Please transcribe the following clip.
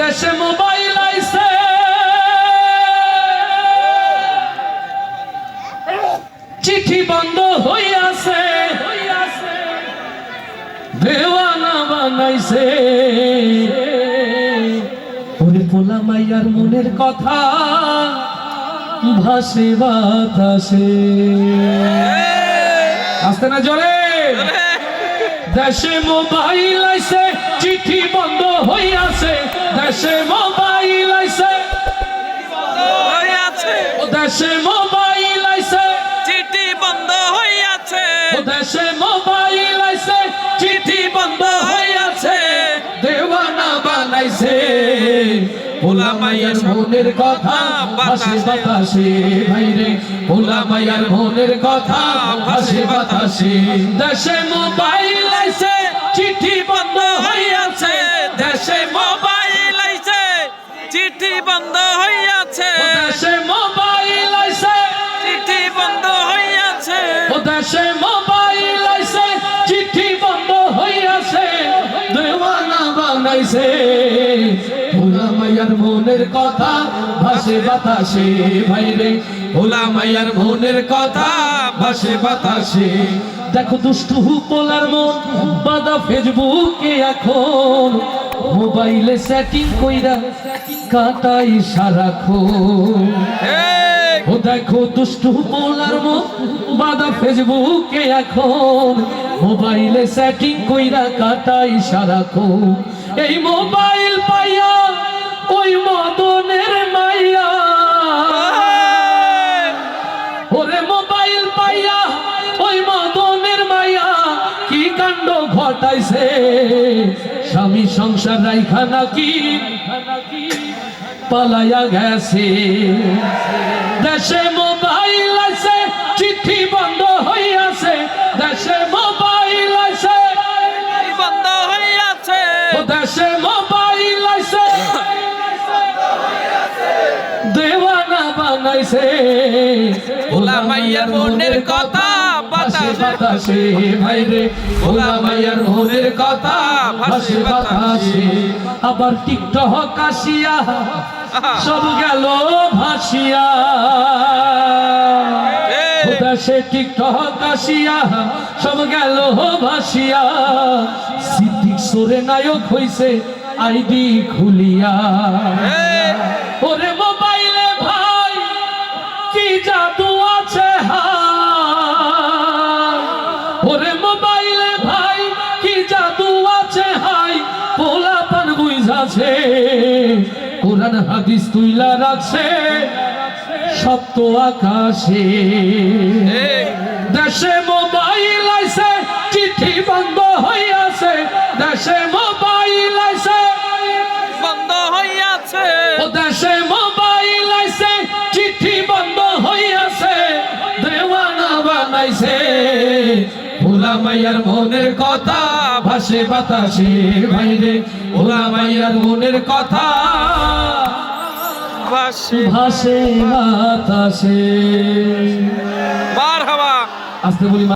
দেশে মোবাইল আইছে, চিঠি বন্ধ হইয়াছে, দেওয়ানা বানাইছে। ওরে পোলা মাইয়ার মনের কথা ভাসে বাতাসে। আসতে না জোরে। দেশে মোবাইল আইছে, চিঠি বন্ধ হইয়াছে, দেশে মোবাইল আইছে, ও দেশে মোবাইল আইছে, চিঠি বন্ধ হইয়াছে, ও দেশে মোবাইল আইছে, চিঠি বন্ধ হইয়াছে, দেওয়ানা বানাইছে। পোলা মাইয়ার মনের কথা ভাসে বাতাসে, ভাইরে পোলা মাইয়ার মনের কথা ভাসে বাতাসে। দেশে মোবাইল আইছে, চিঠি বন্ধ হইয়াছে, দেশে মোবাইল আইছে, চিঠি বন্ধ হইয়াছে, দেশে মোবাইল আইছে, চিঠি বন্ধ হইয়াছে, ও দেশে মোবাইল আইছে, চিঠি বন্ধ হইয়াছে, দেওয়ানা বানাইছে। পোলা মাইয়ার মনের কথা ভাসে বাতাসে, ভাইরে পোলা মাইয়ার মনের কথা ভাসে বাতাসে। দেখো দুষ্টু পোলার মন বাঁধা ফেসবুকে এখন, মোবাইলে সেটিং কইরা কাটাই সারাক্ষণ। ও দেখো দুষ্টু পোলার মন বাঁধা ফেসবুকে এখন, মোবাইলে সেটিং কইরা কাটাই সারাক্ষণ। এই মোবাইল পাইয়া ওই মদনের মাইয়া, ওরে মোবাইল পাইয়া ওই মদনের মাইয়া কি কাণ্ড ঘটাইছে। স্বামী সংসার রাইখা নাকি পালাইয়া গেছে। দেশে মোবাইল আছে, চিঠি বন্ধ হইয়াছে, দেশে মোবাইল আছে, বন্ধ হইয়াছে, ও দেশে মোবাইল আছে, দেওয়ানা বানাইছে। পোলা মাইয়ার মনের কথা ভাসে বাতাসে, ভাইরে পোলা মাইয়ার মনের কথা ভাসে বাতাসে। আবার টিকটক আসিয়া সব গেল ভাসিয়া, দেশে টিকটক আসিয়া সব গেল ভাসিয়া। সিদ্দিক সোরে নায়ক হইছে আইডি খুলিয়া। ওরে মোবাইলে ভাই কি জাদু আছে হাই, ওরে মোবাইলে ভাই কি জাদু আছে হাই। পোলা পান বুঝাছে, কোরআন হাদিস তুইলা রাখছে সপ্ত আকাশে। দেশে মোবাইল আইছে, চিঠি বন্ধ হইয়াছে, দেশে মোবাইল আইছে, বন্ধ হইয়াছে, ও দেশে মোবাইল আইছে, চিঠি বন্ধ হইয়াছে, দেওয়ানা বানাইছে। পোলা মাইয়ার মনের কথা ভাসে বাতাসে, ভাইরে পোলা মাইয়ার মনের কথা ভাসে ভাসে বাতাসে। মারহাবা। আস্তে বলি।